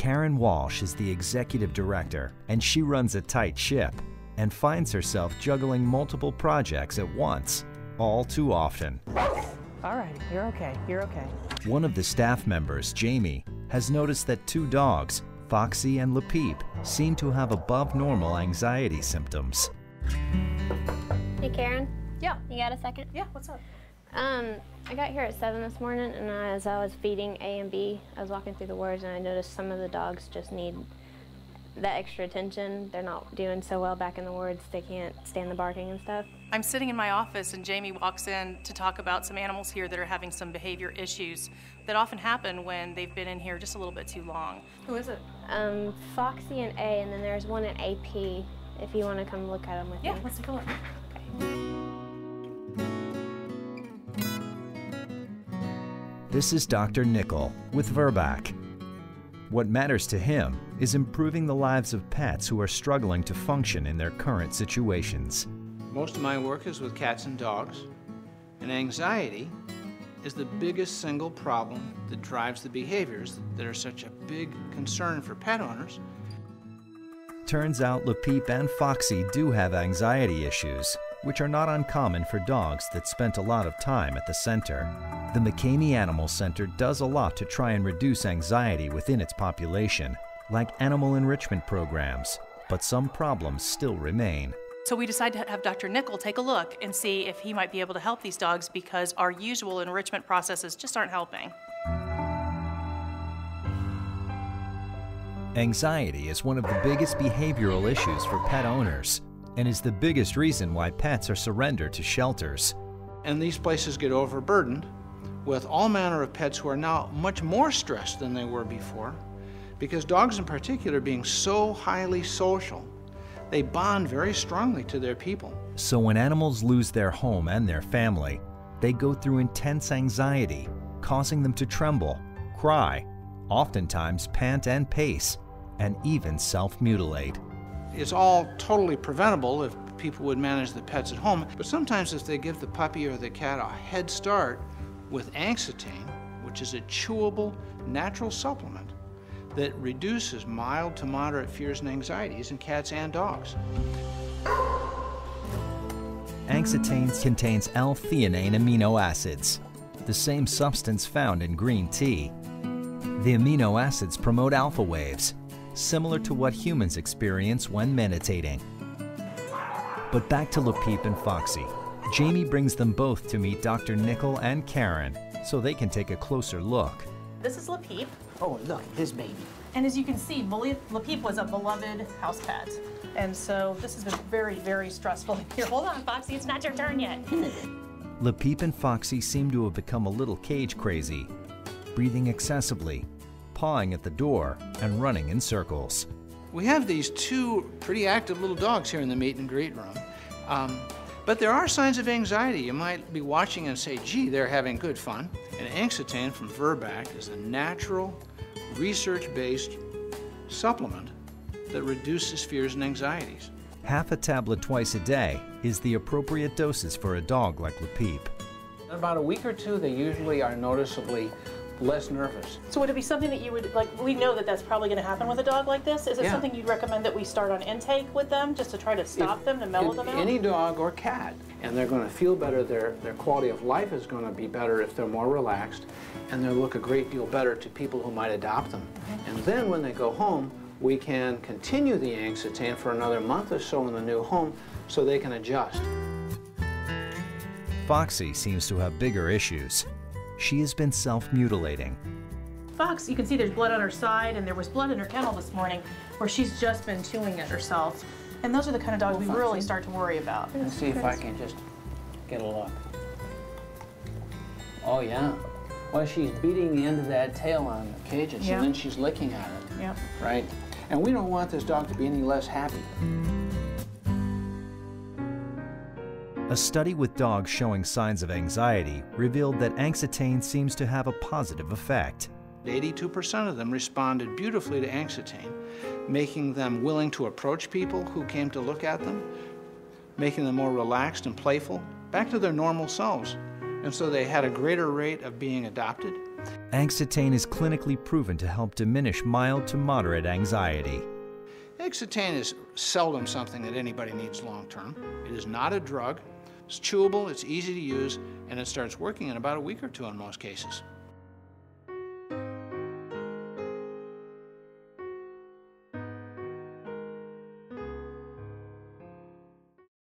Karen Walsh is the executive director, and she runs a tight ship and finds herself juggling multiple projects at once, all too often. All right, you're okay, you're okay. One of the staff members, Jamie, has noticed that two dogs, Foxy and Lepeep, seem to have above normal anxiety symptoms. Hey Karen? Yeah. You got a second? Yeah, what's up? I got here at 7 this morning, and as I was feeding A and B, I was walking through the wards and I noticed some of the dogs just need that extra attention. They're not doing so well back in the wards. They can't stand the barking and stuff. I'm sitting in my office and Jamie walks in to talk about some animals here that are having some behavior issues that often happen when they've been in here just a little bit too long. Who is it? Foxy and A, and then there's one in AP, if you want to come look at them with me. Yeah, let's take a look. This is Dr. Nichol with Verbac. What matters to him is improving the lives of pets who are struggling to function in their current situations. Most of my work is with cats and dogs, and anxiety is the biggest single problem that drives the behaviors that are such a big concern for pet owners. Turns out Lepeep and Foxy do have anxiety issues, which are not uncommon for dogs that spent a lot of time at the center. The McCamey Animal Center does a lot to try and reduce anxiety within its population, like animal enrichment programs, but some problems still remain. So we decided to have Dr. Nichol take a look and see if he might be able to help these dogs because our usual enrichment processes just aren't helping. Anxiety is one of the biggest behavioral issues for pet owners and is the biggest reason why pets are surrendered to shelters. And these places get overburdened with all manner of pets who are now much more stressed than they were before, because dogs in particular, being so highly social, they bond very strongly to their people. So when animals lose their home and their family, they go through intense anxiety, causing them to tremble, cry, oftentimes pant and pace, and even self-mutilate. It's all totally preventable if people would manage the pets at home, but sometimes if they give the puppy or the cat a head start with Angstitane, which is a chewable natural supplement that reduces mild to moderate fears and anxieties in cats and dogs. Angstitane contains L-theanine amino acids, the same substance found in green tea. The amino acids promote alpha waves, similar to what humans experience when meditating. But back to Lepeep and Foxy. Jamie brings them both to meet Dr. Nichol and Karen so they can take a closer look. This is Lepeep. Oh, look at this baby. And as you can see, Lepeep was a beloved house pet. And so this has been very, very stressful. Here, hold on, Foxy, it's not your turn yet. Lepeep and Foxy seem to have become a little cage crazy, breathing excessively, pawing at the door, and running in circles. We have these two pretty active little dogs here in the meet and greet room. But there are signs of anxiety. You might be watching and say, gee, they're having good fun. And Angstitane from Verbac is a natural, research-based supplement that reduces fears and anxieties. Half a tablet twice a day is the appropriate doses for a dog like Lepeep. In about a week or two, they usually are noticeably less nervous. So would it be something that you would, like, we know that that's probably going to happen with a dog like this. Is it something you'd recommend that we start on intake with them just to try to stop them, to mellow them out? Any dog or cat, and they're going to feel better, their quality of life is going to be better if they're more relaxed, and they'll look a great deal better to people who might adopt them. And then when they go home, we can continue the Angstitane for another month or so in the new home so they can adjust. Foxy seems to have bigger issues. She has been self-mutilating. Fox, you can see there's blood on her side, and there was blood in her kennel this morning where she's just been chewing at herself. And those are the kind of dogs we really start to worry about. Let's see if I can just get a look. Oh, yeah. Well, she's beating the end of that tail on the cages, and then she's licking at it. Yeah. Right? And we don't want this dog to be any less happy. A study with dogs showing signs of anxiety revealed that Angstitane seems to have a positive effect. 82% of them responded beautifully to Angstitane, making them willing to approach people who came to look at them, making them more relaxed and playful, back to their normal selves. And so they had a greater rate of being adopted, Angstitane is clinically proven to help diminish mild to moderate anxiety. Angstitane is seldom something that anybody needs long term. It is not a drug. It's chewable, it's easy to use, and it starts working in about a week or two in most cases.